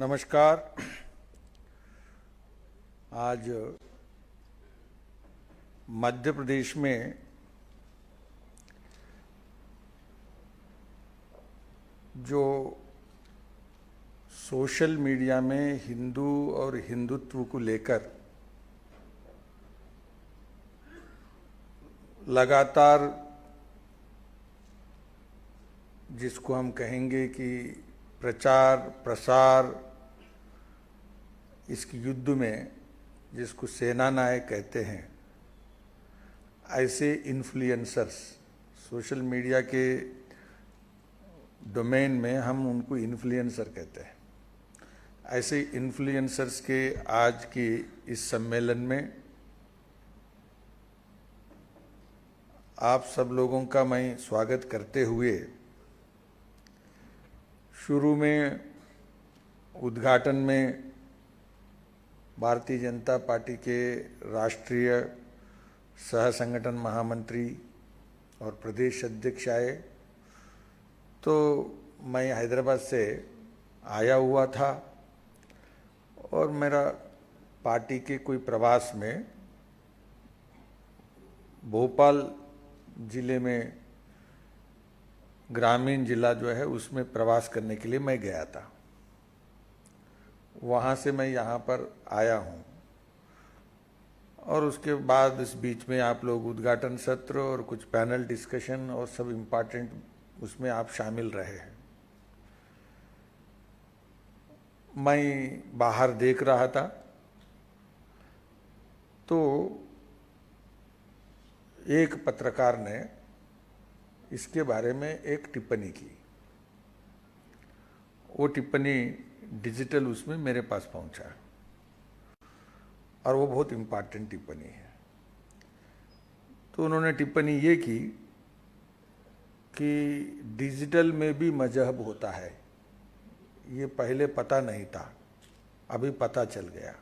नमस्कार। आज मध्य प्रदेश में जो सोशल मीडिया में हिंदू और हिंदुत्व को लेकर लगातार जिसको हम कहेंगे कि प्रचार प्रसार इसकी युद्ध में जिसको सेना नायक कहते हैं, ऐसे इन्फ्लुएंसर्स सोशल मीडिया के डोमेन में हम उनको इन्फ्लुएंसर कहते हैं। ऐसे इन्फ्लुएंसर्स के आज के इस सम्मेलन में आप सब लोगों का मैं स्वागत करते हुए शुरू में उद्घाटन में भारतीय जनता पार्टी के राष्ट्रीय सह संगठन महामंत्री और प्रदेश अध्यक्ष आए, तो मैं हैदराबाद से आया हुआ था और मेरा पार्टी के कोई प्रवास में भोपाल जिले में ग्रामीण जिला जो है उसमें प्रवास करने के लिए मैं गया था। वहाँ से मैं यहाँ पर आया हूँ और उसके बाद इस बीच में आप लोग उद्घाटन सत्र और कुछ पैनल डिस्कशन और सब इम्पॉर्टेंट उसमें आप शामिल रहे हैं। मैं बाहर देख रहा था तो एक पत्रकार ने इसके बारे में एक टिप्पणी की। वो टिप्पणी डिजिटल उसमें मेरे पास पहुंचा और वो बहुत इम्पोर्टेंट टिप्पणी है। तो उन्होंने टिप्पणी ये की कि डिजिटल में भी मजहब होता है, ये पहले पता नहीं था, अभी पता चल गया।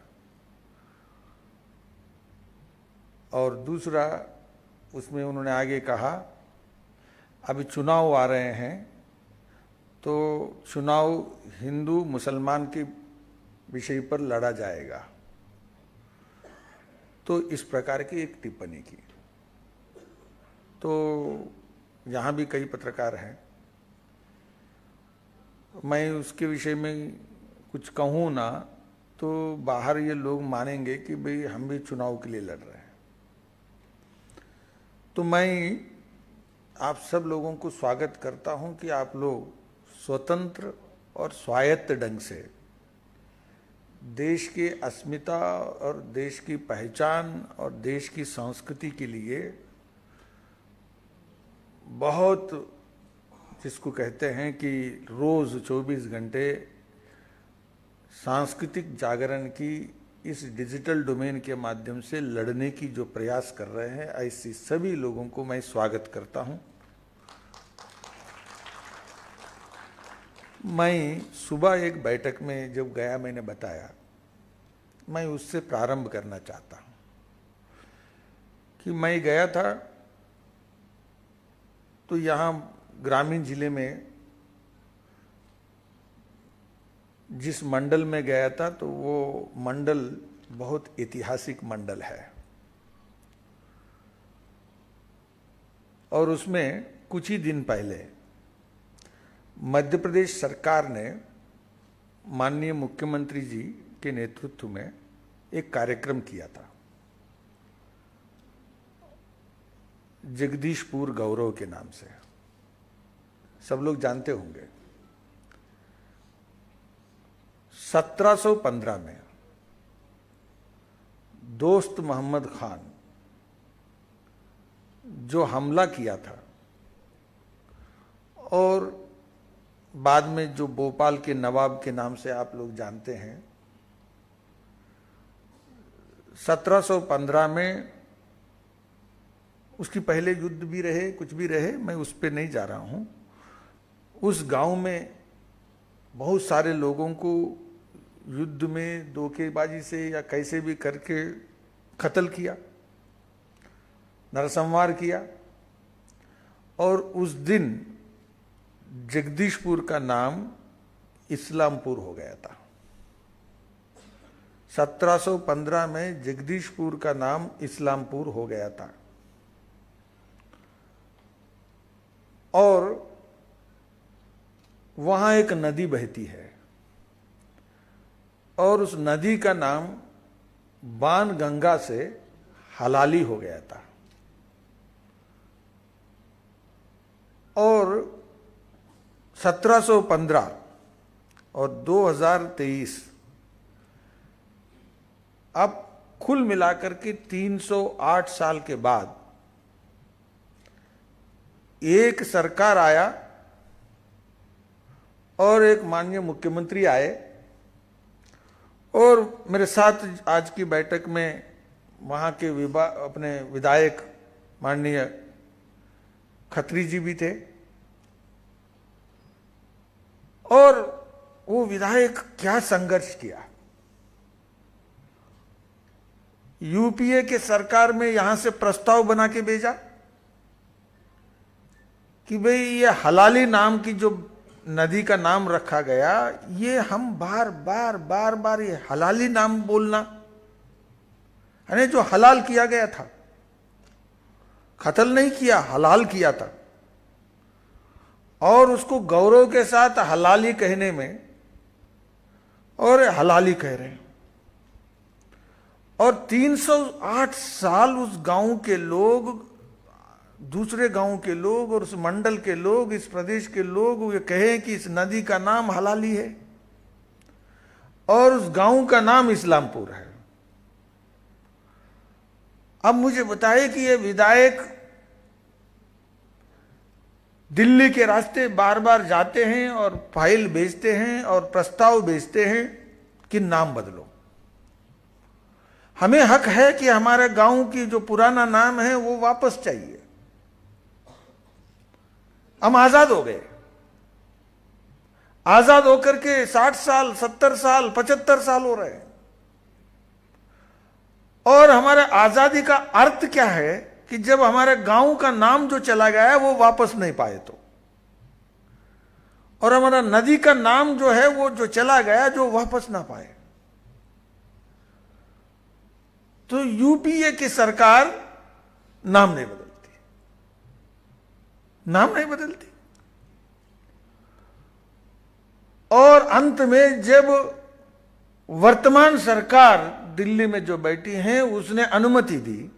और दूसरा उसमें उन्होंने आगे कहा, अभी चुनाव आ रहे हैं तो चुनाव हिंदू मुसलमान के विषय पर लड़ा जाएगा। तो इस प्रकार की एक टिप्पणी की। तो यहाँ भी कई पत्रकार हैं, मैं उसके विषय में कुछ कहूँ ना तो बाहर ये लोग मानेंगे कि भाई हम भी चुनाव के लिए लड़ रहे हैं। तो मैं आप सब लोगों को स्वागत करता हूं कि आप लोग स्वतंत्र और स्वायत्त ढंग से देश की अस्मिता और देश की पहचान और देश की संस्कृति के लिए बहुत, जिसको कहते हैं कि रोज 24 घंटे सांस्कृतिक जागरण की इस डिजिटल डोमेन के माध्यम से लड़ने की जो प्रयास कर रहे हैं, ऐसी सभी लोगों को मैं स्वागत करता हूं। मैं सुबह एक बैठक में जब गया, मैंने बताया, मैं उससे प्रारंभ करना चाहता हूं कि मैं गया था तो यहाँ ग्रामीण जिले में जिस मंडल में गया था तो वो मंडल बहुत ऐतिहासिक मंडल है और उसमें कुछ ही दिन पहले मध्य प्रदेश सरकार ने माननीय मुख्यमंत्री जी के नेतृत्व में एक कार्यक्रम किया था, जगदीशपुर गौरव के नाम से, सब लोग जानते होंगे। 1715 में दोस्त मोहम्मद खान जो हमला किया था और बाद में जो भोपाल के नवाब के नाम से आप लोग जानते हैं, 1715 में उसकी पहले युद्ध भी रहे, कुछ भी रहे, मैं उस पर नहीं जा रहा हूं। उस गांव में बहुत सारे लोगों को युद्ध में धोखेबाजी से या कैसे भी करके कत्ल किया, नरसंहार किया। और उस दिन जगदीशपुर का नाम इस्लामपुर हो गया था। 1715 में जगदीशपुर का नाम इस्लामपुर हो गया था। और वहां एक नदी बहती है और उस नदी का नाम बाणगंगा से हलाली हो गया था। और 1715 और 2023 अब कुल मिलाकर के 308 साल के बाद एक सरकार आया और एक माननीय मुख्यमंत्री आए और मेरे साथ आज की बैठक में वहां के अपने विधायक माननीय खत्री जी भी थे। और वो विधायक क्या संघर्ष किया। यूपीए के सरकार में यहां से प्रस्ताव बना के भेजा कि भाई ये हलाली नाम की जो नदी का नाम रखा गया, ये हम बार बार ये हलाली नाम बोलना, यानी जो हलाल किया गया था, कत्ल नहीं किया, हलाल किया था, और उसको गौरव के साथ हलाली कहने में, और हलाली कह रहे हैं। और 308 साल उस गांव के लोग, दूसरे गांव के लोग और उस मंडल के लोग, इस प्रदेश के लोग ये कहें कि इस नदी का नाम हलाली है और उस गांव का नाम इस्लामपुर है। अब मुझे बताइए कि ये विधायक दिल्ली के रास्ते बार बार जाते हैं और फाइल भेजते हैं और प्रस्ताव भेजते हैं कि नाम बदलो। हमें हक है कि हमारे गांव की जो पुराना नाम है वो वापस चाहिए। हम आजाद हो गए। आजाद होकर के 60 साल, 70 साल, 75 साल हो रहे हैं। और हमारे आजादी का अर्थ क्या है कि जब हमारे गांव का नाम जो चला गया है वो वापस नहीं पाए तो, और हमारा नदी का नाम जो है वो जो चला गया जो वापस ना पाए, तो यूपीए की सरकार नाम नहीं बदलती, नाम नहीं बदलती। और अंत में जब वर्तमान सरकार दिल्ली में जो बैठी है उसने अनुमति दी,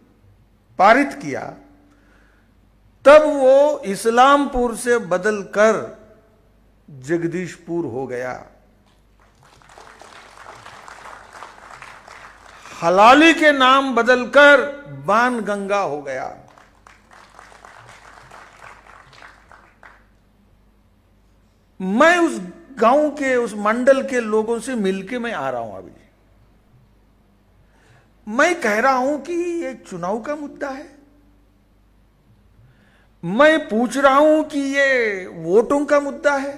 पारित किया, तब वो इस्लामपुर से बदलकर जगदीशपुर हो गया। हलाली के नाम बदलकर बाणगंगा हो गया। मैं उस गांव के, उस मंडल के लोगों से मिलके मैं आ रहा हूं। अभी मैं कह रहा हूं कि ये चुनाव का मुद्दा है। मैं पूछ रहा हूं कि ये वोटों का मुद्दा है।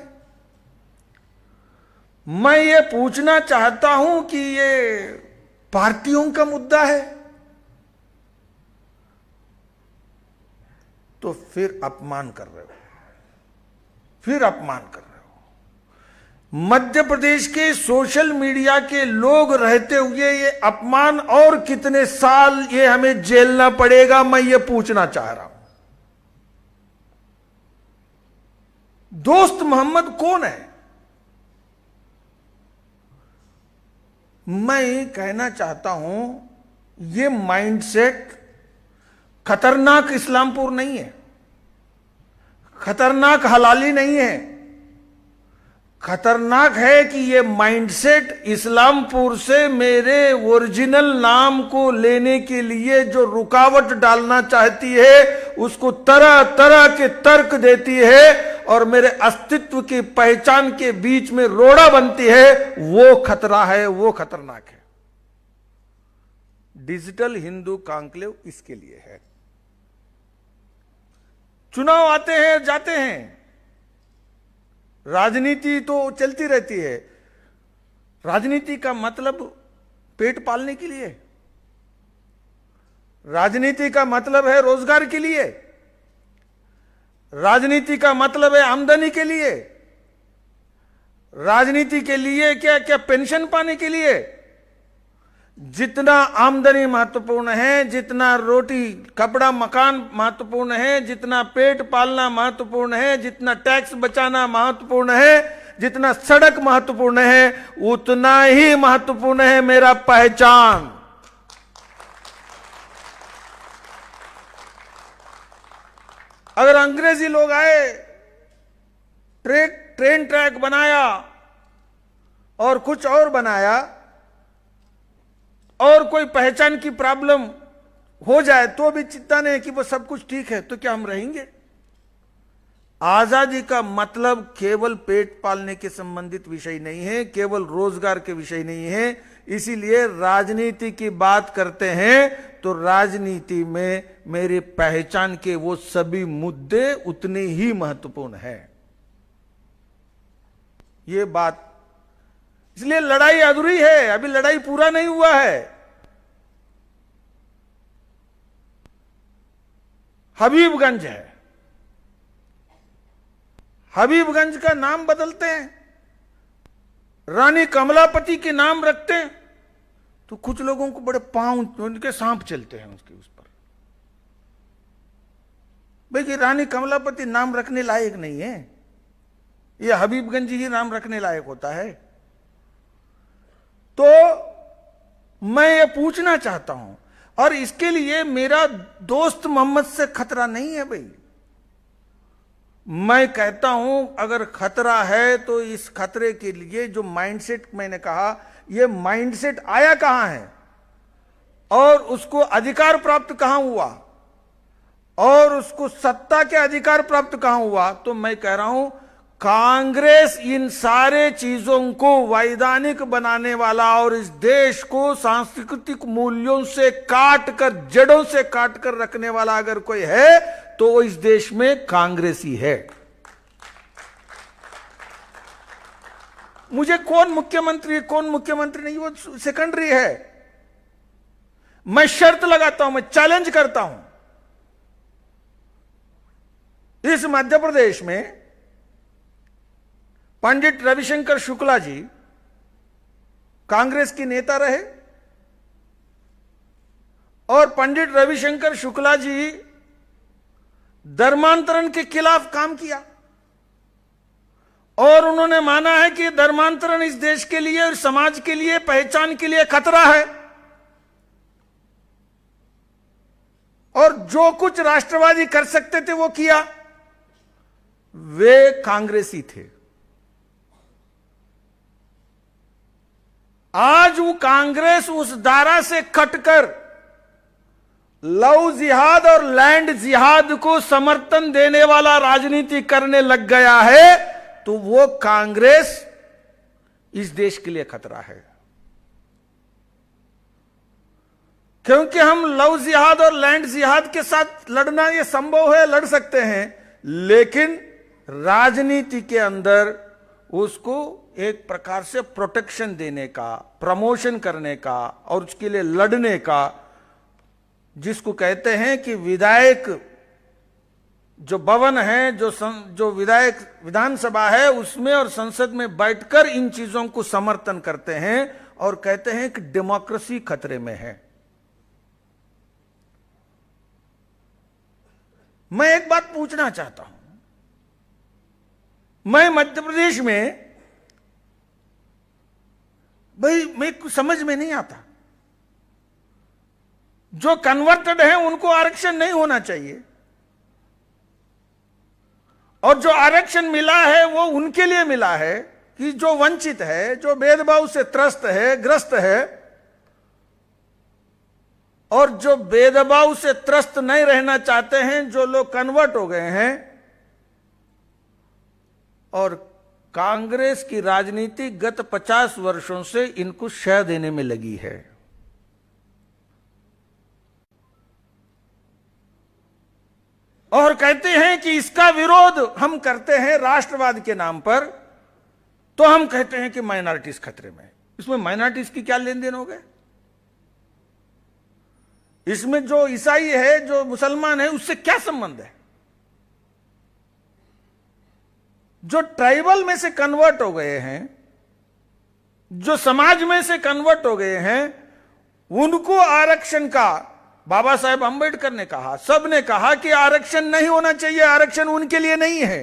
मैं ये पूछना चाहता हूं कि ये पार्टियों का मुद्दा है। तो फिर अपमान कर रहे हो, फिर अपमान कर रहे हो। मध्य प्रदेश के सोशल मीडिया के लोग रहते हुए ये अपमान और कितने साल ये हमें झेलना पड़ेगा, मैं ये पूछना चाह रहा हूं। दोस्त मोहम्मद कौन है? मैं कहना चाहता हूं ये माइंडसेट खतरनाक इस्लामपुर नहीं है, खतरनाक हलाली नहीं है। खतरनाक है कि ये माइंडसेट इस्लामपुर से मेरे ओरिजिनल नाम को लेने के लिए जो रुकावट डालना चाहती है, उसको तरह तरह के तर्क देती है और मेरे अस्तित्व की पहचान के बीच में रोड़ा बनती है। वो खतरा है, वो खतरनाक है। डिजिटल हिंदू कॉन्क्लेव इसके लिए है। चुनाव आते हैं जाते हैं, राजनीति तो चलती रहती है। राजनीति का मतलब पेट पालने के लिए, राजनीति का मतलब है रोजगार के लिए, राजनीति का मतलब है आमदनी के लिए, राजनीति के लिए क्या क्या पेंशन पाने के लिए, जितना आमदनी महत्वपूर्ण है, जितना रोटी कपड़ा मकान महत्वपूर्ण है, जितना पेट पालना महत्वपूर्ण है, जितना टैक्स बचाना महत्वपूर्ण है, जितना सड़क महत्वपूर्ण है, उतना ही महत्वपूर्ण है मेरा पहचान। अगर अंग्रेजी लोग आए, ट्रेन ट्रैक बनाया और कुछ और बनाया और कोई पहचान की प्रॉब्लम हो जाए तो भी चिंता नहीं कि वो सब कुछ ठीक है, तो क्या हम रहेंगे? आजादी का मतलब केवल पेट पालने के संबंधित विषय नहीं है, केवल रोजगार के विषय नहीं है। इसीलिए राजनीति की बात करते हैं तो राजनीति में मेरी पहचान के वो सभी मुद्दे उतने ही महत्वपूर्ण है। ये बात, इसलिए लड़ाई अधूरी है, अभी लड़ाई पूरा नहीं हुआ है। हबीबगंज है, हबीबगंज का नाम बदलते हैं, रानी कमलापति के नाम रखते हैं, तो कुछ लोगों को बड़े पांव उनके सांप चलते हैं उसके उस पर। भाई कि रानी कमलापति नाम रखने लायक नहीं है, यह हबीबगंज ही नाम रखने लायक होता है। तो मैं ये पूछना चाहता हूं, और इसके लिए मेरा दोस्त मोहम्मद से खतरा नहीं है भाई। मैं कहता हूं अगर खतरा है तो इस खतरे के लिए जो माइंडसेट मैंने कहा, ये माइंडसेट आया कहां है और उसको अधिकार प्राप्त कहां हुआ और उसको सत्ता के अधिकार प्राप्त कहां हुआ, तो मैं कह रहा हूं कांग्रेस इन सारे चीजों को वैधानिक बनाने वाला और इस देश को सांस्कृतिक मूल्यों से काट कर, जड़ों से काट कर रखने वाला अगर कोई है तो इस देश में कांग्रेस ही है। मुझे कौन मुख्यमंत्री नहीं, वो सेकेंडरी है। मैं शर्त लगाता हूं, मैं चैलेंज करता हूं, इस मध्य प्रदेश में पंडित रविशंकर शुक्ला जी कांग्रेस के नेता रहे और पंडित रविशंकर शुक्ला जी धर्मांतरण के खिलाफ काम किया और उन्होंने माना है कि धर्मांतरण इस देश के लिए और समाज के लिए, पहचान के लिए खतरा है। और जो कुछ राष्ट्रवादी कर सकते थे वो किया। वे कांग्रेसी थे। आज वो कांग्रेस उस धारा से कटकर लव जिहाद और लैंड जिहाद को समर्थन देने वाला राजनीति करने लग गया है, तो वो कांग्रेस इस देश के लिए खतरा है। क्योंकि हम लव जिहाद और लैंड जिहाद के साथ लड़ना ये संभव है, लड़ सकते हैं, लेकिन राजनीति के अंदर उसको एक प्रकार से प्रोटेक्शन देने का, प्रमोशन करने का और उसके लिए लड़ने का, जिसको कहते हैं कि विधायक जो भवन है, जो विधायक विधानसभा है उसमें और संसद में बैठकर इन चीजों को समर्थन करते हैं और कहते हैं कि डेमोक्रेसी खतरे में है। मैं एक बात पूछना चाहता हूं, मैं मध्य प्रदेश में, भाई मैं कुछ समझ में नहीं आता, जो कन्वर्टेड है उनको आरक्षण नहीं होना चाहिए और जो आरक्षण मिला है वो उनके लिए मिला है कि जो वंचित है, जो भेदभाव से त्रस्त है, ग्रस्त है, और जो भेदभाव से त्रस्त नहीं रहना चाहते हैं, जो लोग कन्वर्ट हो गए हैं। और कांग्रेस की राजनीति गत 50 वर्षों से इनको शह देने में लगी है। और कहते हैं कि इसका विरोध हम करते हैं राष्ट्रवाद के नाम पर, तो हम कहते हैं कि माइनॉरिटीज खतरे में। इसमें माइनॉरिटीज की क्या लेन देन हो गए? इसमें जो ईसाई है, जो मुसलमान है, उससे क्या संबंध है? जो ट्राइबल में से कन्वर्ट हो गए हैं, जो समाज में से कन्वर्ट हो गए हैं, उनको आरक्षण का, बाबा साहेब अंबेडकर ने कहा, सबने कहा कि आरक्षण नहीं होना चाहिए, आरक्षण उनके लिए नहीं है।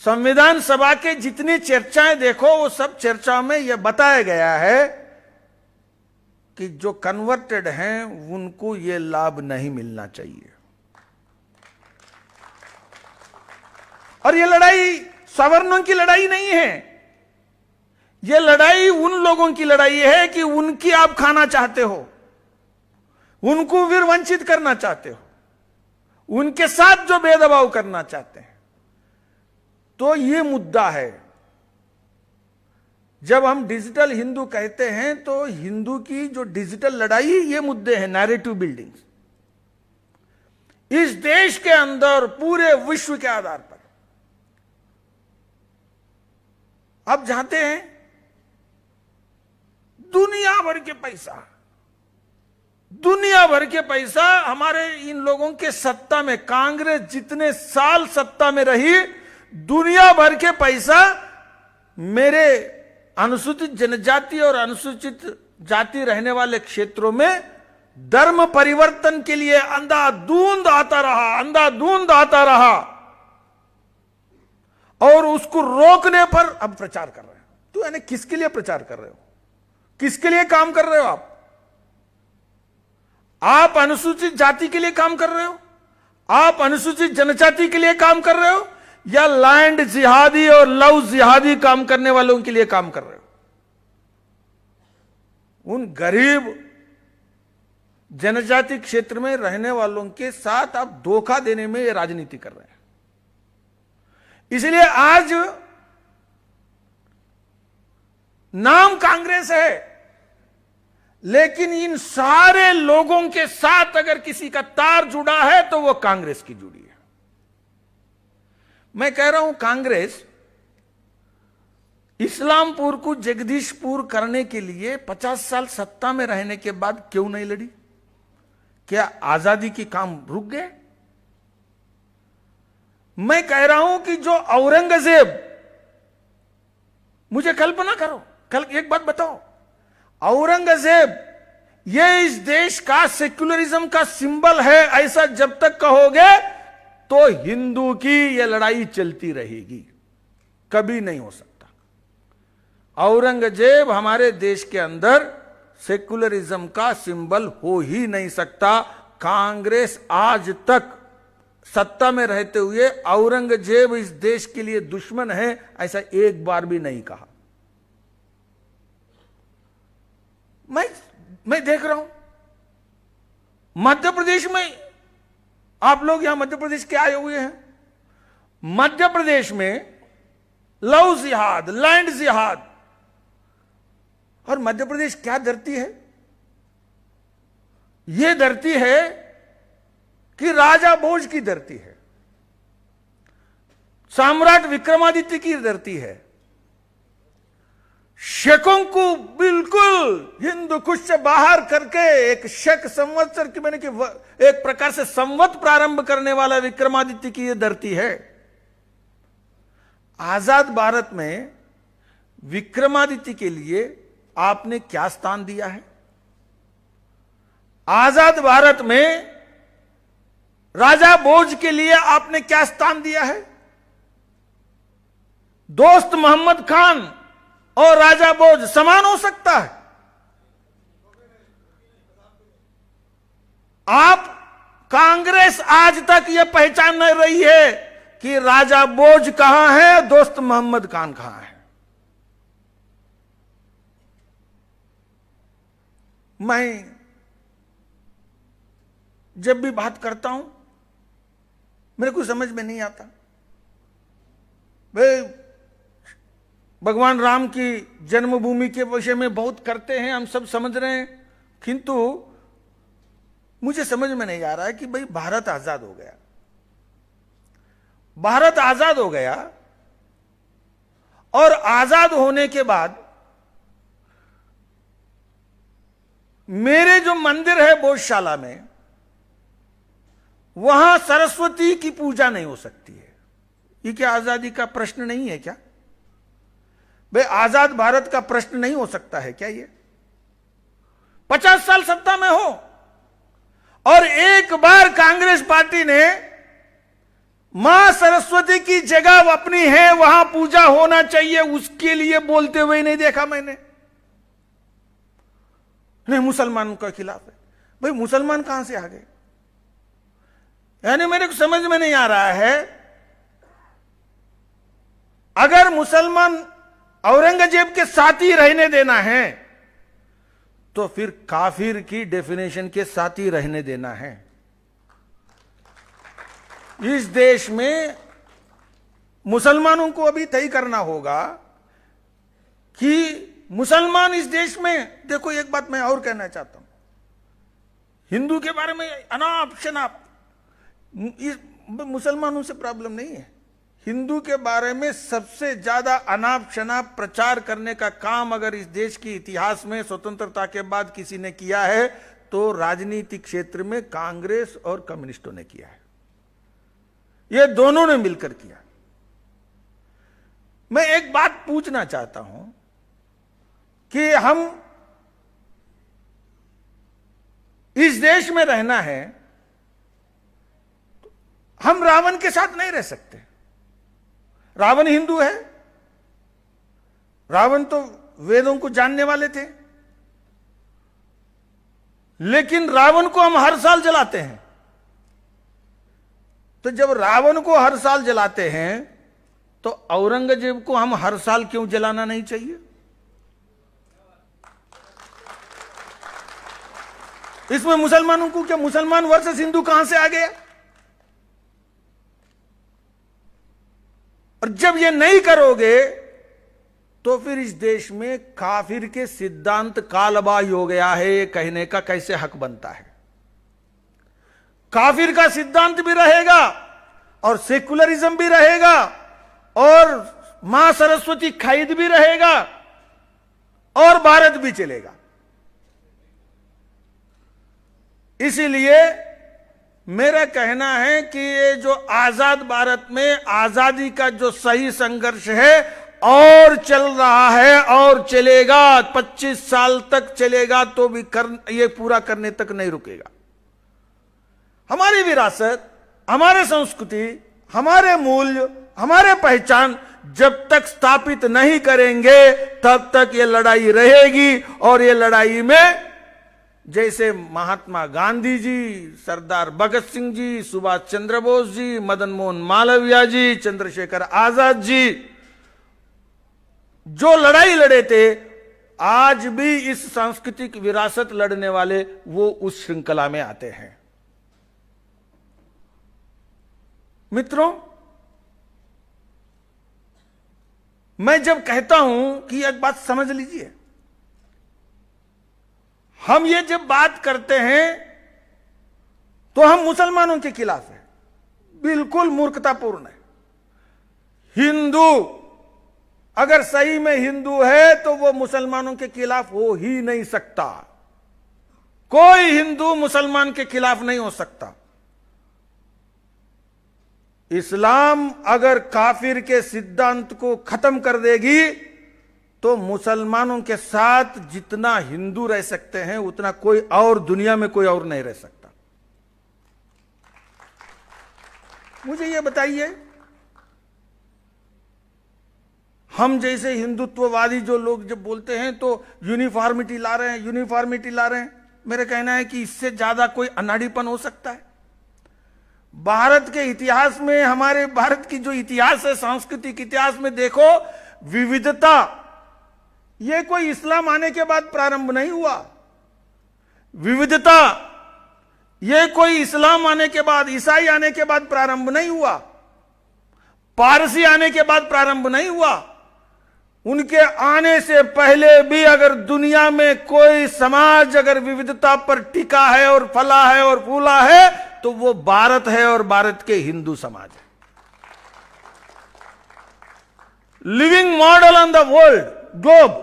संविधान सभा के जितनी चर्चाएं देखो, वो सब चर्चाओं में यह बताया गया है कि जो कन्वर्टेड हैं उनको यह लाभ नहीं मिलना चाहिए। और यह लड़ाई सवर्णों की लड़ाई नहीं है, यह लड़ाई उन लोगों की लड़ाई है कि उनकी आप खाना चाहते हो, उनको फिर वंचित करना चाहते हो, उनके साथ जो भेदभाव करना चाहते हैं। तो यह मुद्दा है। जब हम डिजिटल हिंदू कहते हैं तो हिंदू की जो डिजिटल लड़ाई, ये मुद्दे हैं, नैरेटिव बिल्डिंग्स, इस देश के अंदर पूरे विश्व के आधार पर। अब चाहते हैं दुनिया भर के पैसा हमारे इन लोगों के सत्ता में, कांग्रेस जितने साल सत्ता में रही, दुनिया भर के पैसा मेरे अनुसूचित जनजाति और अनुसूचित जाति रहने वाले क्षेत्रों में धर्म परिवर्तन के लिए अंधाधुंध आता रहा और उसको रोकने पर अब प्रचार कर रहे हैं। तो यानी किसके लिए प्रचार कर रहे हो, किसके लिए काम कर रहे हो? आप अनुसूचित जाति के लिए काम कर रहे हो, आप अनुसूचित जनजाति के लिए काम कर रहे हो, या लैंड जिहादी और लव जिहादी काम करने वालों के लिए काम कर रहे हो? उन गरीब जनजाति क्षेत्र में रहने वालों के साथ आप धोखा देने में ये राजनीति कर रहे हैं। इसलिए आज नाम कांग्रेस है, लेकिन इन सारे लोगों के साथ अगर किसी का तार जुड़ा है तो वो कांग्रेस की जुड़ी है। मैं कह रहा हूं, कांग्रेस इस्लामपुर को जगदीशपुर करने के लिए 50 साल सत्ता में रहने के बाद क्यों नहीं लड़ी? क्या आजादी की काम रुक गए? मैं कह रहा हूं कि जो औरंगजेब, मुझे कल्पना करो, कल एक बात बताओ, औरंगजेब ये इस देश का सेक्युलरिज्म का सिंबल है, ऐसा जब तक कहोगे तो हिंदू की यह लड़ाई चलती रहेगी, कभी नहीं हो सकता। औरंगजेब हमारे देश के अंदर सेक्युलरिज्म का सिंबल हो ही नहीं सकता। कांग्रेस आज तक सत्ता में रहते हुए औरंगजेब इस देश के लिए दुश्मन है ऐसा एक बार भी नहीं कहा। मैं देख रहा हूं मध्य प्रदेश में, आप लोग यहां मध्य प्रदेश के आए हुए हैं, मध्य प्रदेश में लव जिहाद, लैंड जिहाद, और मध्य प्रदेश क्या धरती है? यह धरती है कि राजा भोज की धरती है, सम्राट विक्रमादित्य की धरती है। शकों को बिल्कुल हिंदू कुश से बाहर करके एक शक संवत्सर की, मैंने कि एक प्रकार से संवत प्रारंभ करने वाला विक्रमादित्य की यह धरती है। आजाद भारत में विक्रमादित्य के लिए आपने क्या स्थान दिया है? आजाद भारत में राजा भोज के लिए आपने क्या स्थान दिया है? दोस्त मोहम्मद खान और राजा भोज समान हो सकता है? आप कांग्रेस आज तक यह पहचान नहीं रही है कि राजा भोज कहां है, दोस्त मोहम्मद खान कहां है। मैं जब भी बात करता हूं मेरे को समझ में नहीं आता। भाई भगवान राम की जन्मभूमि के विषय में बहुत करते हैं, हम सब समझ रहे हैं, किंतु मुझे समझ में नहीं आ रहा है कि भाई भारत आजाद हो गया, भारत आजाद हो गया और आजाद होने के बाद मेरे जो मंदिर है भोजशाला में, वहां सरस्वती की पूजा नहीं हो सकती है। ये क्या आजादी का प्रश्न नहीं है क्या? भाई आजाद भारत का प्रश्न नहीं हो सकता है क्या ये? 50 साल सत्ता में हो और एक बार कांग्रेस पार्टी ने मां सरस्वती की जगह अपनी है, वहां पूजा होना चाहिए, उसके लिए बोलते हुए नहीं देखा मैंने। नहीं, मुसलमानों के खिलाफ है। भाई मुसलमान कहां से आ गए? यानी मेरे को समझ में नहीं आ रहा है, अगर मुसलमान औरंगजेब के साथ ही रहने देना है तो फिर काफिर की डेफिनेशन के साथ ही रहने देना है। इस देश में मुसलमानों को अभी तय करना होगा कि मुसलमान इस देश में, देखो एक बात मैं और कहना चाहता हूं, हिंदू के बारे में अनाप शनाप, मुसलमानों से प्रॉब्लम नहीं है। हिंदू के बारे में सबसे ज्यादा अनाप शनाप प्रचार करने का काम अगर इस देश के इतिहास में स्वतंत्रता के बाद किसी ने किया है तो राजनीतिक क्षेत्र में कांग्रेस और कम्युनिस्टों ने किया है। ये दोनों ने मिलकर किया। मैं एक बात पूछना चाहता हूं कि हम इस देश में रहना है, हम रावण के साथ नहीं रह सकते। रावण हिंदू है, रावण तो वेदों को जानने वाले थे, लेकिन रावण को हम हर साल जलाते हैं। तो जब रावण को हर साल जलाते हैं तो औरंगजेब को हम हर साल क्यों जलाना नहीं चाहिए? इसमें मुसलमानों को क्या, मुसलमान वर्सेस हिंदू कहां से आ गया? और जब ये नहीं करोगे तो फिर इस देश में काफिर के सिद्धांत कालबाह्य हो गया है, ये कहने का कैसे हक बनता है? काफिर का सिद्धांत भी रहेगा और सेकुलरिज्म भी रहेगा और मां सरस्वती खैद भी रहेगा और भारत भी चलेगा। इसीलिए मेरा कहना है कि ये जो आजाद भारत में आजादी का जो सही संघर्ष है और चल रहा है और चलेगा, 25 साल तक चलेगा तो भी ये पूरा करने तक नहीं रुकेगा। हमारी विरासत, हमारे संस्कृति, हमारे मूल्य, हमारे पहचान जब तक स्थापित नहीं करेंगे तब तक ये लड़ाई रहेगी। और ये लड़ाई में जैसे महात्मा गांधी जी, सरदार भगत सिंह जी, सुभाष चंद्र बोस जी, मदन मोहन मालवीय जी, चंद्रशेखर आजाद जी जो लड़ाई लड़े थे, आज भी इस सांस्कृतिक विरासत लड़ने वाले वो उस श्रृंखला में आते हैं। मित्रों, मैं जब कहता हूं कि एक बात समझ लीजिए, हम ये जब बात करते हैं तो हम मुसलमानों के खिलाफ है, बिल्कुल मूर्खतापूर्ण है। हिंदू अगर सही में हिंदू है तो वो मुसलमानों के खिलाफ हो ही नहीं सकता। कोई हिंदू मुसलमान के खिलाफ नहीं हो सकता। इस्लाम अगर काफिर के सिद्धांत को खत्म कर देगी तो मुसलमानों के साथ जितना हिंदू रह सकते हैं उतना कोई और दुनिया में कोई और नहीं रह सकता। मुझे यह बताइए, हम जैसे हिंदुत्ववादी जो लोग जब बोलते हैं तो यूनिफॉर्मिटी ला रहे हैं, यूनिफॉर्मिटी ला रहे हैं। मेरा कहना है कि इससे ज्यादा कोई अनाड़ीपन हो सकता है? भारत के इतिहास में, हमारे भारत की जो इतिहास है, सांस्कृतिक इतिहास में देखो, विविधता ये कोई इस्लाम आने के बाद प्रारंभ नहीं हुआ। विविधता ये कोई इस्लाम आने के बाद, ईसाई आने के बाद प्रारंभ नहीं हुआ, पारसी आने के बाद प्रारंभ नहीं हुआ। उनके आने से पहले भी अगर दुनिया में कोई समाज अगर विविधता पर टिका है और फला है और फूला है तो वो भारत है और भारत के हिंदू समाज है। Living model on the world globe,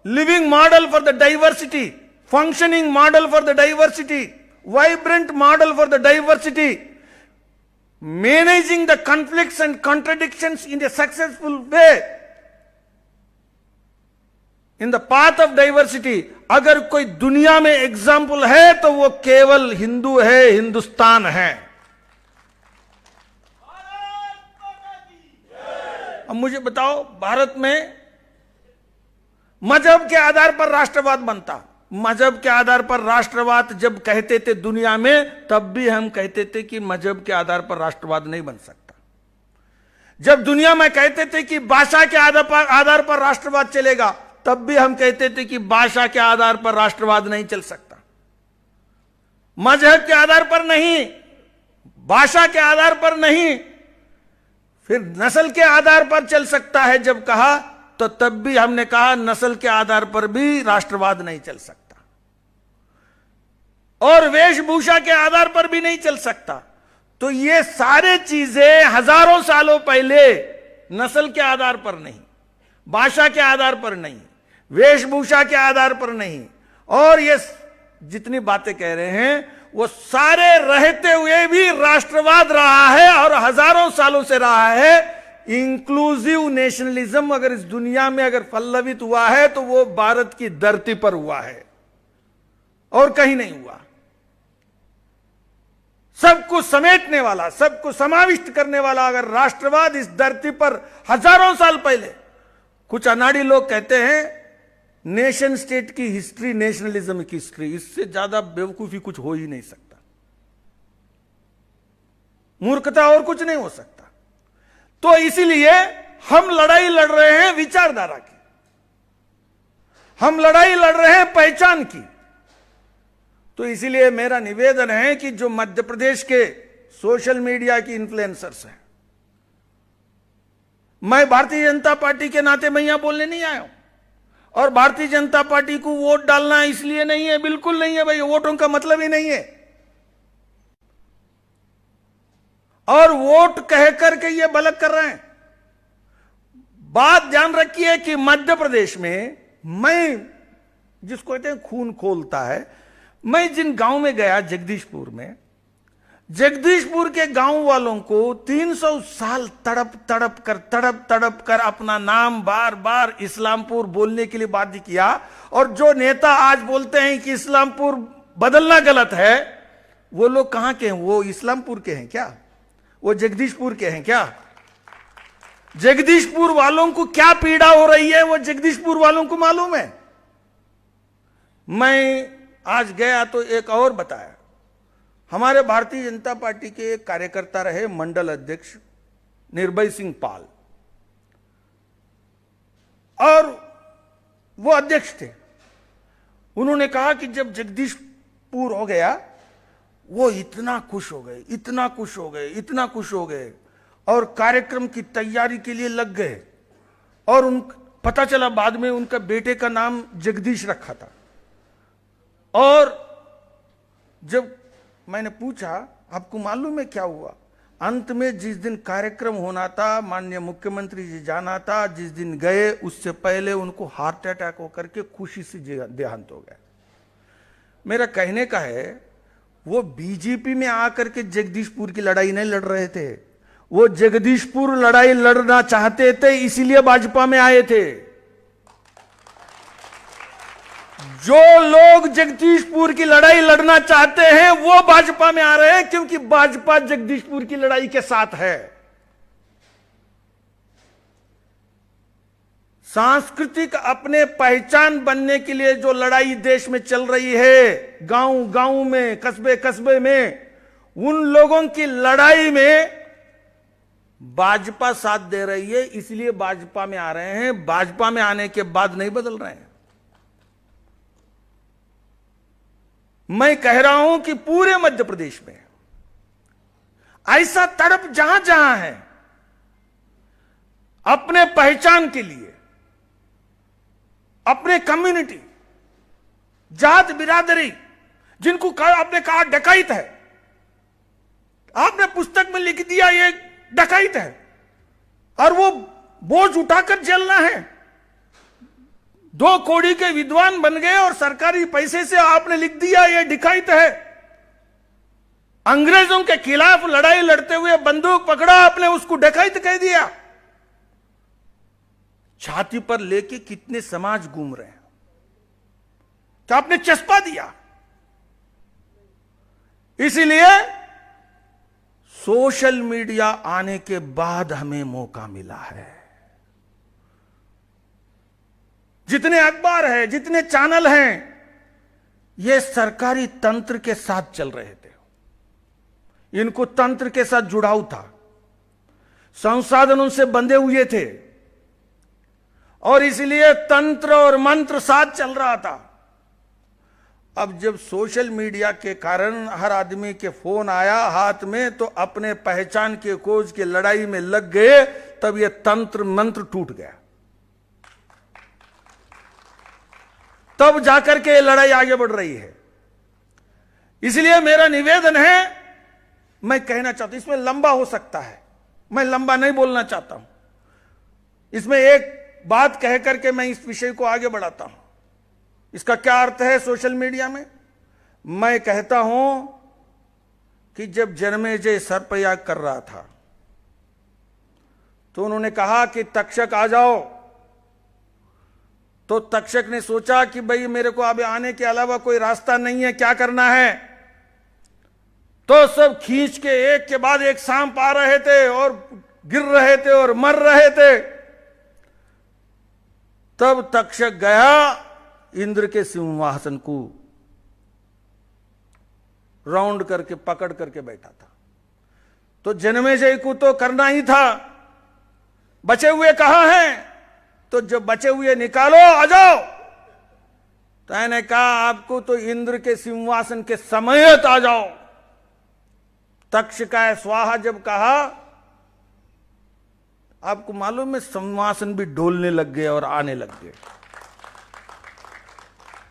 living model for the diversity, functioning model for the diversity, vibrant model for the diversity, managing the conflicts and contradictions in a successful way in the path of diversity. अगर कोई दुनिया में example है तो वो केवल हिंदू है, हिंदुस्तान है। अब मुझे बताओ, भारत में मजहब के आधार पर राष्ट्रवाद बनता। मजहब के आधार पर राष्ट्रवाद जब कहते थे दुनिया में, तब भी हम कहते थे कि मजहब के आधार पर राष्ट्रवाद नहीं बन सकता। जब दुनिया में कहते थे कि भाषा के आधार पर राष्ट्रवाद चलेगा, तब भी हम कहते थे कि भाषा के आधार पर राष्ट्रवाद नहीं चल सकता। मजहब के आधार पर नहीं, भाषा के आधार पर नहीं, फिर नस्ल के आधार पर चल सकता है जब कहा, तो तब भी हमने कहा नस्ल के आधार पर भी राष्ट्रवाद नहीं चल सकता, और वेशभूषा के आधार पर भी नहीं चल सकता। तो ये सारे चीजें हजारों सालों पहले नस्ल के आधार पर नहीं, भाषा के आधार पर नहीं, वेशभूषा के आधार पर नहीं, और ये जितनी बातें कह रहे हैं वो सारे रहते हुए भी राष्ट्रवाद रहा है, और हजारों सालों से रहा है। इंक्लूसिव नेशनलिज्म अगर इस दुनिया में अगर पल्लवित हुआ है तो वो भारत की धरती पर हुआ है और कहीं नहीं हुआ। सबको समेटने वाला, सबको समाविष्ट करने वाला अगर राष्ट्रवाद इस धरती पर हजारों साल पहले, कुछ अनाड़ी लोग कहते हैं नेशन स्टेट की हिस्ट्री नेशनलिज्म की हिस्ट्री, इससे ज्यादा बेवकूफी कुछ हो ही नहीं सकता, मूर्खता और कुछ नहीं हो सकता। तो इसीलिए हम लड़ाई लड़ रहे हैं विचारधारा की, हम लड़ाई लड़ रहे हैं पहचान की। तो इसीलिए मेरा निवेदन है कि जो मध्य प्रदेश के सोशल मीडिया की इन्फ्लुएंसर्स हैं, मैं भारतीय जनता पार्टी के नाते मैं यहां बोलने नहीं आया हूं, और भारतीय जनता पार्टी को वोट डालना इसलिए नहीं है, बिल्कुल नहीं है भाई, वोटों का मतलब ही नहीं है। और वोट कह करके ये बलक कर रहे हैं। बात ध्यान रखिए कि मध्य प्रदेश में, मैं जिसको कहते हैं खून खोलता है, मैं जिन गांव में गया जगदीशपुर में, जगदीशपुर के गांव वालों को 300 साल तड़प कर अपना नाम बार बार इस्लामपुर बोलने के लिए बाध्य किया। और जो नेता आज बोलते हैं कि इस्लामपुर बदलना गलत है, वो लोग कहां के हैं? वो इस्लामपुर के हैं क्या? वो जगदीशपुर के हैं क्या? जगदीशपुर वालों को क्या पीड़ा हो रही है वो जगदीशपुर वालों को मालूम है। मैं आज गया तो एक और बताया, हमारे भारतीय जनता पार्टी के एक कार्यकर्ता रहे मंडल अध्यक्ष निर्भय सिंह पाल, और वो अध्यक्ष थे। उन्होंने कहा कि जब जगदीशपुर हो गया, वो इतना खुश हो गए, इतना खुश हो गए, इतना खुश हो गए, और कार्यक्रम की तैयारी के लिए लग गए। और पता चला बाद में उनका बेटे का नाम जगदीश रखा था। और जब मैंने पूछा आपको मालूम है क्या हुआ, अंत में जिस दिन कार्यक्रम होना था, माननीय मुख्यमंत्री जी जाना था, जिस दिन गए उससे पहले उनको हार्ट अटैक होकर के खुशी से देहांत हो गया। मेरा कहने का है, वो बीजेपी में आकर के जगदीशपुर की लड़ाई नहीं लड़ रहे थे, वो जगदीशपुर लड़ाई लड़ना चाहते थे, इसीलिए भाजपा में आए थे। जो लोग जगदीशपुर की लड़ाई लड़ना चाहते हैं वो भाजपा में आ रहे हैं, क्योंकि भाजपा जगदीशपुर की लड़ाई के साथ है। सांस्कृतिक अपने पहचान बनने के लिए जो लड़ाई देश में चल रही है, गांव गांव में, कस्बे कस्बे में, उन लोगों की लड़ाई में भाजपा साथ दे रही है, इसलिए भाजपा में आ रहे हैं। भाजपा में आने के बाद नहीं बदल रहे हैं। मैं कह रहा हूं कि पूरे मध्य प्रदेश में ऐसा तड़प जहां जहां है अपने पहचान के लिए, अपने कम्युनिटी, जात बिरादरी, जिनको आपने कहा डकैत है, आपने पुस्तक में लिख दिया ये डकैत है, और वो बोझ उठाकर जलना है। 2 कौड़ी के विद्वान बन गए और सरकारी पैसे से आपने लिख दिया ये डकैत है। अंग्रेजों के खिलाफ लड़ाई लड़ते हुए बंदूक पकड़ा आपने, उसको डकैत कह दिया। छाती पर लेके कितने समाज घूम रहे हैं। क्या आपने चस्पा दिया? इसीलिए सोशल मीडिया आने के बाद हमें मौका मिला है। जितने अखबार है, जितने चैनल हैं, ये सरकारी तंत्र के साथ चल रहे थे। इनको तंत्र के साथ जुड़ाव था, संसाधन उनसे बंधे हुए थे, और इसलिए तंत्र और मंत्र साथ चल रहा था। अब जब सोशल मीडिया के कारण हर आदमी के फोन आया हाथ में, तो अपने पहचान के खोज के लड़ाई में लग गए, तब यह तंत्र मंत्र टूट गया। तब जाकर के लड़ाई आगे बढ़ रही है। इसलिए मेरा निवेदन है, मैं कहना चाहता हूं, इसमें लंबा हो सकता है, मैं लंबा नहीं बोलना चाहता हूं, इसमें एक बात कह करके मैं इस विषय को आगे बढ़ाता हूं। इसका क्या अर्थ है सोशल मीडिया में? मैं कहता हूं कि जब जन्मेजय सर्पयाग कर रहा था, तो उन्होंने कहा कि तक्षक आ जाओ। तो तक्षक ने सोचा कि भाई मेरे को अब आने के अलावा कोई रास्ता नहीं है, क्या करना है? तो सब खींच के एक के बाद एक सांप आ रहे थे और गिर रहे थे और मर रहे थे। तब तक्षक गया, इंद्र के सिंहासन को राउंड करके पकड़ करके बैठा था। तो जन्मेजय को तो करना ही था। बचे हुए कहां हैं? तो जब बचे हुए निकालो, आ जाओ। तो मैंने कहा आपको तो इंद्र के सिंहासन के समेत आ जाओ। तक्षकाय स्वाहा जब कहा, आपको मालूम है सिंहासन भी डोलने लग गए और आने लग गए।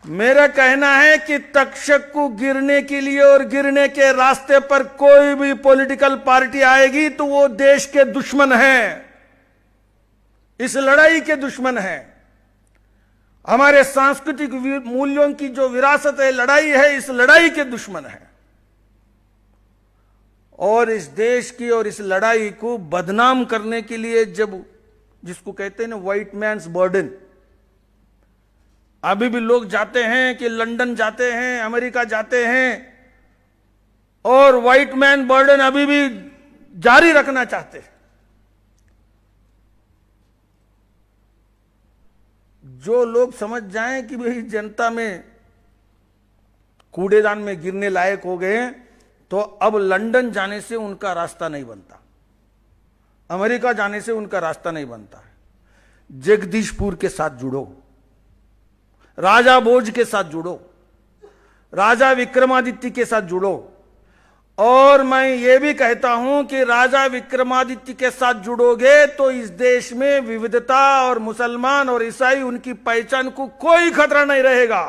मेरा कहना है कि तक्षक को गिरने के लिए और गिरने के रास्ते पर कोई भी पॉलिटिकल पार्टी आएगी तो वो देश के दुश्मन है, इस लड़ाई के दुश्मन है। हमारे सांस्कृतिक मूल्यों की जो विरासत है, लड़ाई है, इस लड़ाई के दुश्मन है। और इस देश की और इस लड़ाई को बदनाम करने के लिए, जब जिसको कहते हैं ना व्हाइट मैन्स बर्डन, अभी भी लोग जाते हैं कि लंदन जाते हैं, अमेरिका जाते हैं, और व्हाइट मैन बर्डन अभी भी जारी रखना चाहते हैं। जो लोग समझ जाएं कि भाई जनता में कूड़ेदान में गिरने लायक हो गए, तो अब लंदन जाने से उनका रास्ता नहीं बनता, अमेरिका जाने से उनका रास्ता नहीं बनता है। जगदीशपुर के साथ जुड़ो, राजा भोज के साथ जुड़ो, राजा विक्रमादित्य के साथ जुड़ो। और मैं ये भी कहता हूं कि राजा विक्रमादित्य के साथ जुड़ोगे तो इस देश में विविधता और मुसलमान और ईसाई उनकी पहचान को कोई खतरा नहीं रहेगा,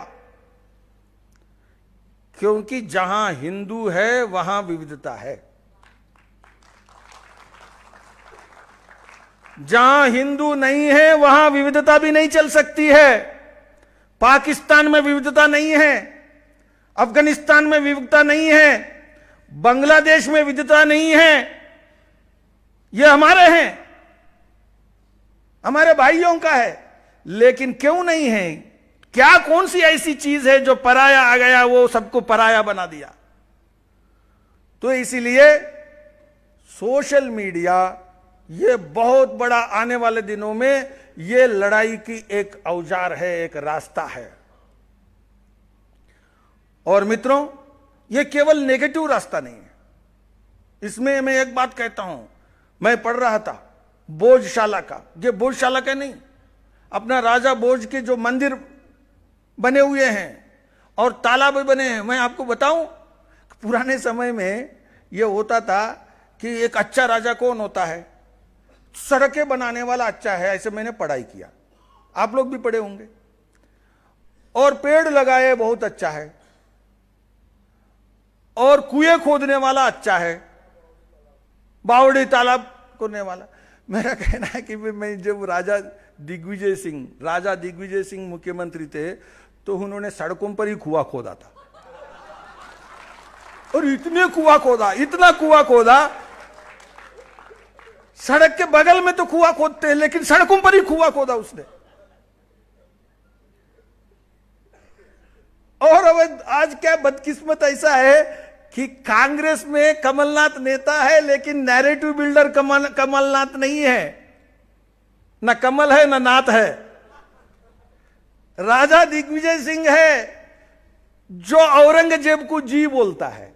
क्योंकि जहां हिंदू है वहां विविधता है। जहां हिंदू नहीं है वहां विविधता भी नहीं चल सकती है। पाकिस्तान में विविधता नहीं है, अफगानिस्तान में विविधता नहीं है, बांग्लादेश में विविधता नहीं है। ये हमारे हैं, हमारे भाइयों का है। लेकिन क्यों नहीं है? क्या कौन सी ऐसी चीज है जो पराया आ गया, वो सबको पराया बना दिया? तो इसीलिए सोशल मीडिया ये बहुत बड़ा आने वाले दिनों में ये लड़ाई की एक औजार है, एक रास्ता है। और मित्रों, ये केवल नेगेटिव रास्ता नहीं है। इसमें मैं एक बात कहता हूं, मैं पढ़ रहा था भोजशाला का, ये भोजशाला का नहीं, अपना राजा भोज के जो मंदिर बने हुए हैं और तालाब बने हैं। मैं आपको बताऊं, पुराने समय में यह होता था कि एक अच्छा राजा कौन होता है? सड़कें बनाने वाला अच्छा है, ऐसे मैंने पढ़ाई किया, आप लोग भी पढ़े होंगे। और पेड़ लगाए बहुत अच्छा है, और कुएं खोदने वाला अच्छा है, बावड़ी तालाब खोदने वाला। मेरा कहना है कि मैं जब राजा दिग्विजय सिंह मुख्यमंत्री थे तो उन्होंने सड़कों पर ही कुआं खोदा था, और इतना कुआं खोदा, सड़क के बगल में तो कुआं खोदते हैं लेकिन सड़कों पर ही कुआं खोदा उसने। आज क्या बदकिस्मत ऐसा है कि कांग्रेस में कमलनाथ नेता है लेकिन नैरेटिव बिल्डर कमलनाथ नहीं है, ना कमल है ना नाथ है। राजा दिग्विजय सिंह है जो औरंगजेब को जी बोलता है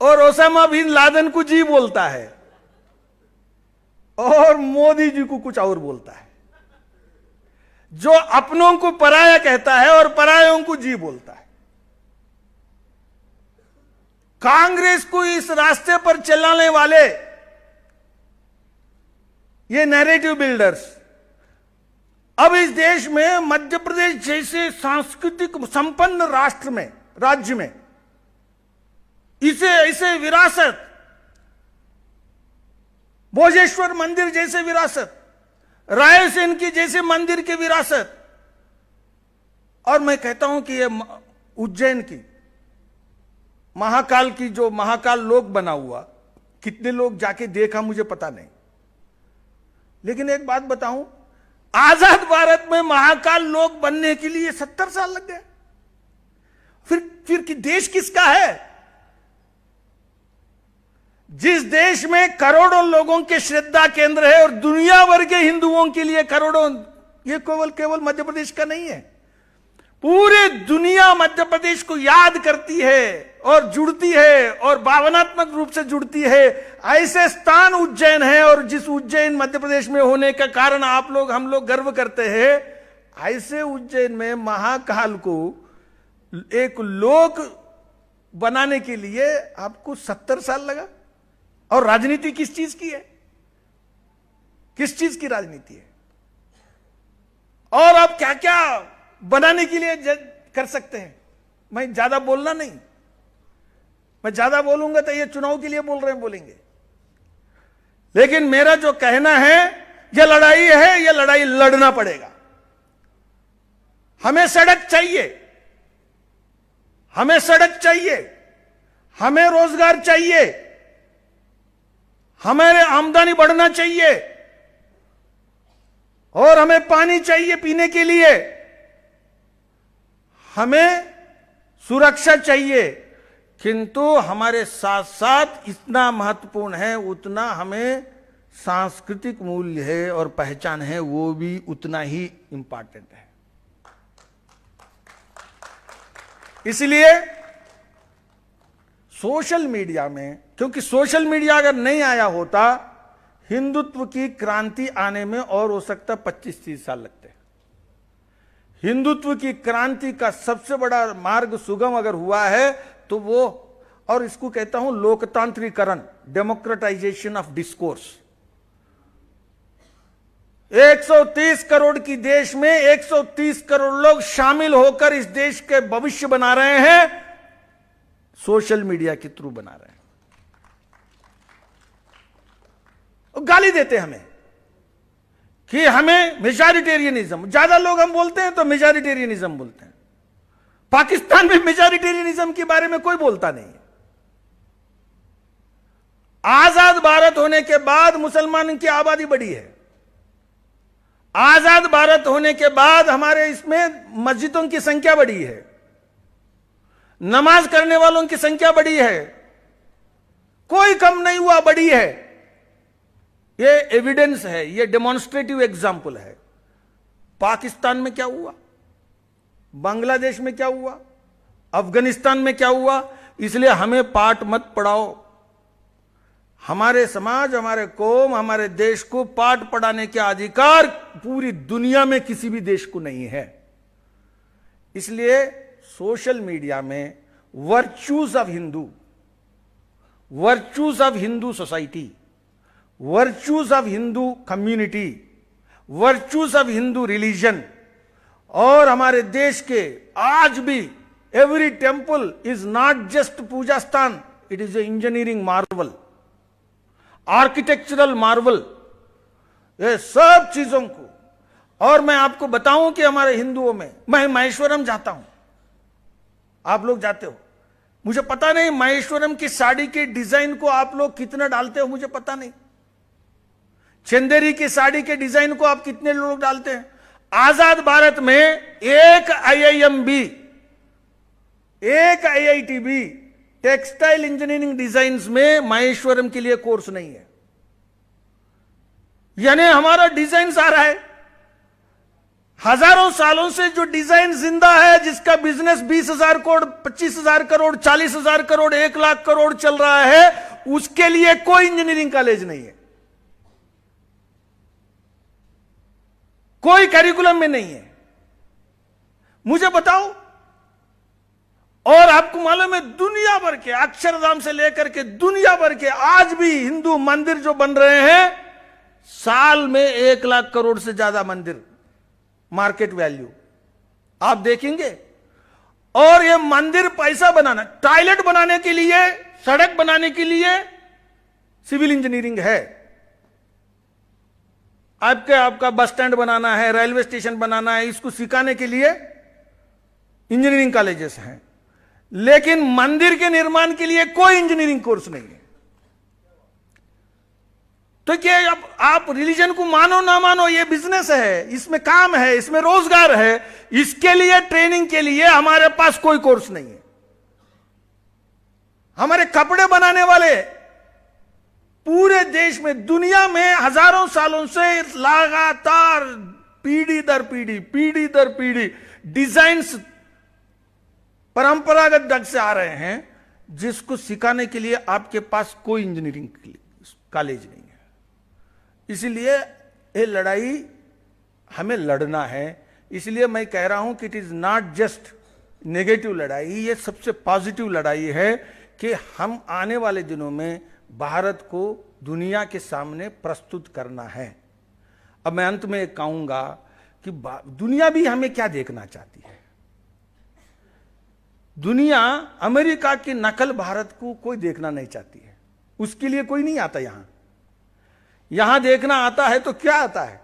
और ओसामा बिन लादेन को जी बोलता है और मोदी जी को कुछ और बोलता है, जो अपनों को पराया कहता है और परायों को जी बोलता है। कांग्रेस को इस रास्ते पर चलाने वाले ये नैरेटिव बिल्डर्स अब इस देश में मध्य प्रदेश जैसे सांस्कृतिक संपन्न राष्ट्र में, राज्य में इसे विरासत, भोजेश्वर मंदिर जैसे विरासत, रायसेन की जैसे मंदिर की विरासत, और मैं कहता हूं कि ये उज्जैन की महाकाल की जो महाकाल लोक बना हुआ, कितने लोग जाके देखा मुझे पता नहीं, लेकिन एक बात बताऊं, आजाद भारत में महाकाल लोक बनने के लिए 70 साल लग गए। फिर कि देश किसका है? जिस देश में करोड़ों लोगों के श्रद्धा केंद्र है और दुनिया भर के हिंदुओं के लिए करोड़ों, ये केवल मध्य प्रदेश का नहीं है, पूरे दुनिया मध्य प्रदेश को याद करती है और जुड़ती है और भावनात्मक रूप से जुड़ती है। ऐसे स्थान उज्जैन है, और जिस उज्जैन मध्य प्रदेश में होने का कारण हम लोग गर्व करते हैं। ऐसे उज्जैन में महाकाल को एक लोक बनाने के लिए आपको 70 साल लगा। और राजनीति किस चीज की है? किस चीज की राजनीति है? और आप क्या क्या बनाने के लिए कर सकते हैं? मैं ज्यादा बोलना नहीं, मैं ज्यादा बोलूंगा तो ये चुनाव के लिए बोल रहे हैं बोलेंगे, लेकिन मेरा जो कहना है, यह लड़ाई है, यह लड़ाई लड़ना पड़ेगा। हमें सड़क चाहिए, हमें सड़क चाहिए, हमें रोजगार चाहिए, हमारे आमदनी बढ़ना चाहिए, और हमें पानी चाहिए पीने के लिए, हमें सुरक्षा चाहिए। किंतु हमारे साथ साथ इतना महत्वपूर्ण है, उतना हमें सांस्कृतिक मूल्य है और पहचान है, वो भी उतना ही इंपॉर्टेंट है। इसलिए सोशल मीडिया में, क्योंकि सोशल मीडिया अगर नहीं आया होता, हिंदुत्व की क्रांति आने में और हो सकता 25-30 साल लगते। हिंदुत्व की क्रांति का सबसे बड़ा मार्ग सुगम अगर हुआ है तो वो, और इसको कहता हूं लोकतांत्रिकरण, डेमोक्रेटाइजेशन ऑफ डिस्कोर्स। 130 करोड़ की देश में 130 करोड़ लोग शामिल होकर इस देश के भविष्य बना रहे हैं, सोशल मीडिया के थ्रू बना रहे हैं। गाली देते हमें कि हमें मेजॉरिटेरियनिज्म, ज्यादा लोग हम बोलते हैं तो मेजॉरिटेरियनिज्म बोलते हैं। पाकिस्तान में मेजॉरिटेरियनिज्म के बारे में कोई बोलता नहीं है। आजाद भारत होने के बाद मुसलमानों की आबादी बढ़ी है। आजाद भारत होने के बाद हमारे इसमें मस्जिदों की संख्या बढ़ी है, नमाज करने वालों की संख्या बढ़ी है, कोई कम नहीं हुआ, बढ़ी है। ये एविडेंस है, ये डेमोन्स्ट्रेटिव एग्जाम्पल है। पाकिस्तान में क्या हुआ, बांग्लादेश में क्या हुआ, अफगानिस्तान में क्या हुआ? इसलिए हमें पाठ मत पढ़ाओ। हमारे समाज, हमारे कौम, हमारे देश को पाठ पढ़ाने के अधिकार पूरी दुनिया में किसी भी देश को नहीं है। इसलिए सोशल मीडिया में virtues of Hindu, virtues of Hindu society, virtues of Hindu community, virtues of Hindu religion, और हमारे देश के आज भी every temple is not just puja sthan, it is a engineering marvel, architectural marvel, ये सब चीजों को। और मैं आपको बताऊं कि हमारे हिंदुओं में, मैं महेश्वरम जाता हूं, आप लोग जाते हो, मुझे पता नहीं महेश्वरम की साड़ी के डिजाइन को आप लोग कितना डालते हो, मुझे पता नहीं। चंदेरी की साड़ी के डिजाइन को आप कितने लोग डालते हैं? आजाद भारत में एक IIM भी एक आईआईटी भी टेक्सटाइल इंजीनियरिंग डिजाइन्स में माहेश्वरम के लिए कोर्स नहीं है। यानी हमारा डिजाइन आ रहा है, हजारों सालों से जो डिजाइन जिंदा है, जिसका बिजनेस 20,000 करोड़, 25,000 करोड़, 40,000 करोड़, 1,00,000 करोड़ चल रहा है, उसके लिए कोई इंजीनियरिंग कॉलेज नहीं है, कोई करिकुलम में नहीं है। मुझे बताओ। और आपको मालूम है, दुनिया भर के, अक्षरधाम से लेकर के दुनिया भर के आज भी हिंदू मंदिर जो बन रहे हैं, साल में 1,00,000 करोड़ से ज्यादा मंदिर मार्केट वैल्यू आप देखेंगे। और ये मंदिर पैसा बनाना, टॉयलेट बनाने के लिए, सड़क बनाने के लिए सिविल इंजीनियरिंग है। आपका बस स्टैंड बनाना है, रेलवे स्टेशन बनाना है, इसको सिखाने के लिए इंजीनियरिंग कॉलेजेस हैं। लेकिन मंदिर के निर्माण के लिए कोई इंजीनियरिंग कोर्स नहीं है। तो क्या अब आप रिलीजन को मानो ना मानो, ये बिजनेस है, इसमें काम है, इसमें रोजगार है, इसके लिए ट्रेनिंग के लिए हमारे पास कोई कोर्स नहीं है। हमारे कपड़े बनाने वाले पूरे देश में, दुनिया में हजारों सालों से लगातार पीढ़ी दर पीढ़ी डिजाइन्स परंपरागत ढंग से आ रहे हैं, जिसको सिखाने के लिए आपके पास कोई इंजीनियरिंग कॉलेज नहीं है। इसलिए ये लड़ाई हमें लड़ना है। इसलिए मैं कह रहा हूं कि it is not just negative लड़ाई, ये सबसे पॉजिटिव लड़ाई है कि हम आने वाले दिनों में भारत को दुनिया के सामने प्रस्तुत करना है। अब मैं अंत में कहूंगा कि दुनिया भी हमें क्या देखना चाहती है। दुनिया अमेरिका की नकल भारत को कोई देखना नहीं चाहती है। उसके लिए कोई नहीं आता यहां देखना आता है तो क्या आता है,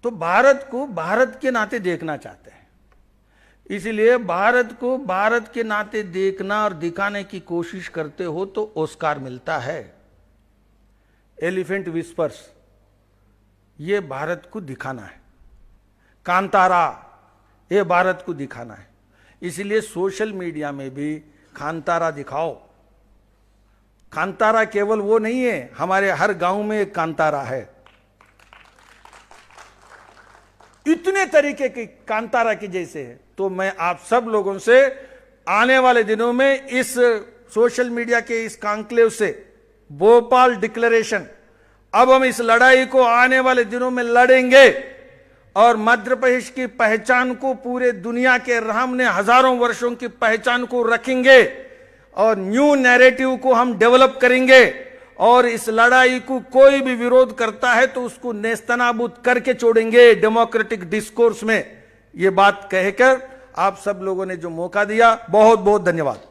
तो भारत को भारत के नाते देखना चाहते हैं। इसलिए भारत को भारत के नाते देखना और दिखाने की कोशिश करते हो तो ऑस्कार मिलता है। एलिफेंट विस्पर्स, ये भारत को दिखाना है। कांतारा, ये भारत को दिखाना है। इसलिए सोशल मीडिया में भी कांतारा दिखाओ। कांतारा केवल वो नहीं है, हमारे हर गांव में एक कांतारा है। इतने तरीके के कांतारा के जैसे है। तो मैं आप सब लोगों से आने वाले दिनों में इस सोशल मीडिया के इस कॉन्क्लेव से, भोपाल डिक्लेरेशन, अब हम इस लड़ाई को आने वाले दिनों में लड़ेंगे और मध्य प्रदेश की पहचान को पूरे दुनिया के सामने हजारों वर्षों की पहचान को रखेंगे और न्यू नैरेटिव को हम डेवलप करेंगे। और इस लड़ाई को कोई भी विरोध करता है तो उसको नेस्तनाबूद करके छोड़ेंगे डेमोक्रेटिक डिस्कोर्स में। ये बात कहकर आप सब लोगों ने जो मौका दिया, बहुत बहुत धन्यवाद।